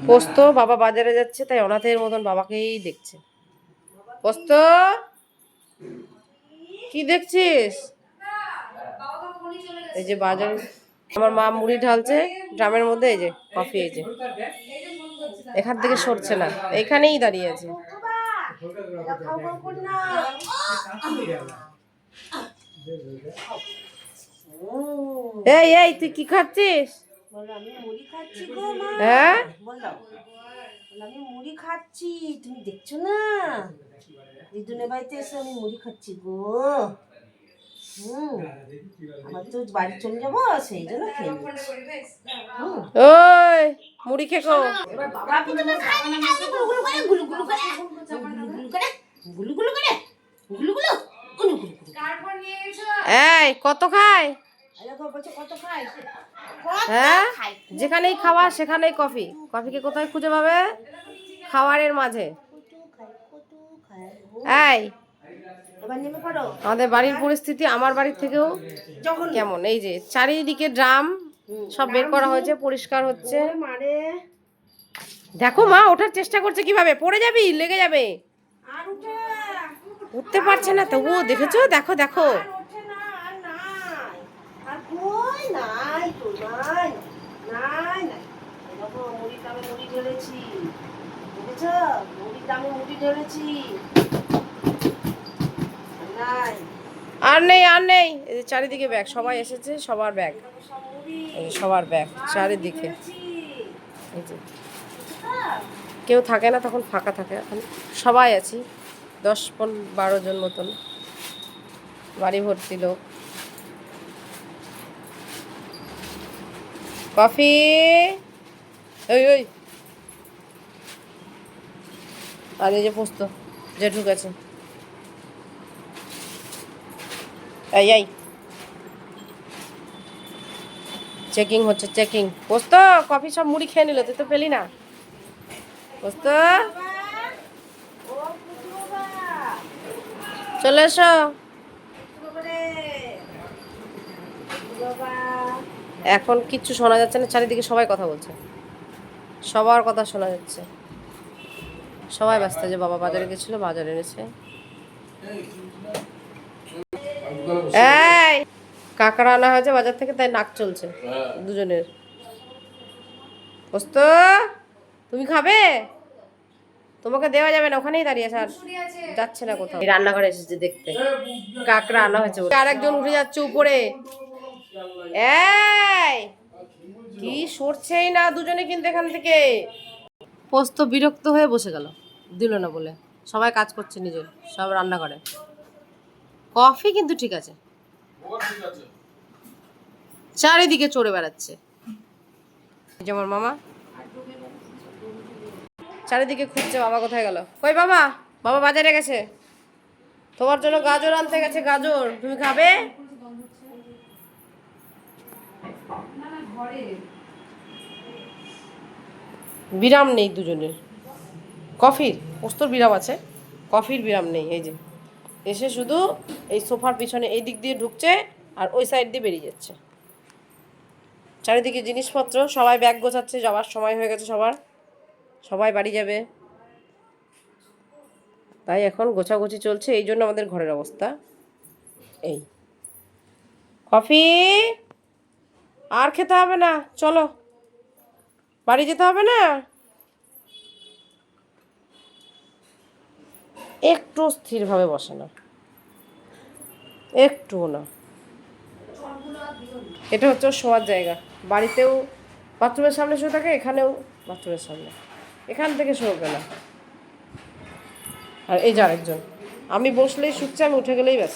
পোস্ত বাবা বাজারে যাচ্ছে, তাই অনাথের মতন বাবাকেই দেখছে। পোস্ত কি দেখছিস? এই যে বাজার, আমার মা মুড়ি ঢালছে ড্রামের মধ্যে। এই যে কফি, এই যে এখান থেকে সরছে না, এখানেই দাঁড়িয়ে আছে। এই এই তুই কি খাচ্ছিস? আমি মুড়ি খাচ্ছি গো মা। হ্যাঁ আমি মুড়ি খাচ্ছি, তুমি দেখছো না? দিদুনের বাড়িতে এসে আমি মুড়ি খাচ্ছি গো। আমার তো বাড়ি চলে যাবো, সেই জন্য খেয়ে নিচ্ছি। ওই মুড়ি খেকো। এই কত খায়? হ্যাঁ, যেখানেই খাওয়া সেখানেই কফি। কফিকে কোথায় খুঁজে পাবে? খাওয়ারের মাঝে। এই আমাদের বাড়ির পরিস্থিতি আমার বাড়ির থেকেও কেমন। এই যে চারিদিকে ড্রাম সব বের করা হয়েছে, পরিষ্কার হচ্ছে। দেখো মা ওঠার চেষ্টা করছে, কিভাবে পড়ে যাবি, লেগে যাবে। উঠতে পারছে না তবুও, দেখেছো? দেখো দেখো আর নেই আর নেই। এই যে চারিদিকে ব্যাগ, সবাই এসেছে, সবার ব্যাগ, সবার ব্যাগ চারিদিকে। এই যে কেউ থাকে না, তখন ফাঁকা থাকে। এখন সবাই আছি, 10-12 জন মতন, বাড়ি ভর্তি লোক। কফি ওই ওই, আর এই যে পোস্ত যে ঢুকেছে। এই এই চেকিং হচ্ছে, চেকিং। পোস্ত কফি সব মুড়ি খেয়ে নিল, তুই তো পেলি না। পোস্ত চলে এসো। এখন কিচ্ছু শোনা যাচ্ছে না, চারিদিকে সবাই কথা বলছে, সবার কথা শোনা যাচ্ছে। সবাই ব্যস্ত, যে বাবা বাজারে গেছিল, বাজারে এনেছে। এই কাঁকড়া আনা হয়েছে বাজার থেকে, তাই নাক চলছে দুজনের। পোস্ত তুমি খাবে? তোমাকে দেওয়া যাবে না, ওখানেই দাঁড়িয়ে আছে, আর যাচ্ছে না কোথাও। রান্নাঘরে এসেছে দেখতে কাঁকড়া আনা হয়েছে। আর একজন উঠে যাচ্ছে উপরে। এই কি সরছেই না দুজনে কিন্তু এখান থেকে। পোস্ত বিরক্ত হয়ে বসে গেল, দিল না বলে। সবাই কাজ করছে নিজের, সব রান্না করে। কফি কিন্তু ঠিক আছে, চারিদিকে চড়ে বেড়াচ্ছে। যেমন মামা চারিদিকে খুঁজছে, বাবা কোথায় গেল। কই বাবা? বাবা বাজারে গেছে, তোমার জন্য গাজর আনতে গেছে। গাজর তুমি খাবে? বিরাম নেই দুজনের। কফির, পোস্তর বিরাম আছে, কফির বিরাম নেই। এই যে এসে শুধু এই সোফার পিছনে এই দিক দিয়ে ঢুকছে, আর ওই সাইড দিয়ে বেরিয়ে যাচ্ছে। চারিদিকে জিনিসপত্র, সবাই ব্যাগ গোছাচ্ছে, যাওয়ার সময় হয়ে গেছে সবার, সবাই বাড়ি যাবে, তাই এখন গোছাগুছি চলছে। এই জন্য আমাদের ঘরের অবস্থা এই। কফি আর খেতে হবে না, চলো বাড়ি যেতে হবে না। একটু স্থিরভাবে বসে না, একটুও না। এটা হচ্ছে ওর শোয়ার জায়গা। বাড়িতেও বাথরুমের সামনে শুয়ে থাকে, এখানেও বাথরুমের সামনে, এখান থেকে শোবে না। আর এই যে আরেকজন, আমি বসলেই শুচ্ছে, আমি উঠে গেলেই ব্যাস।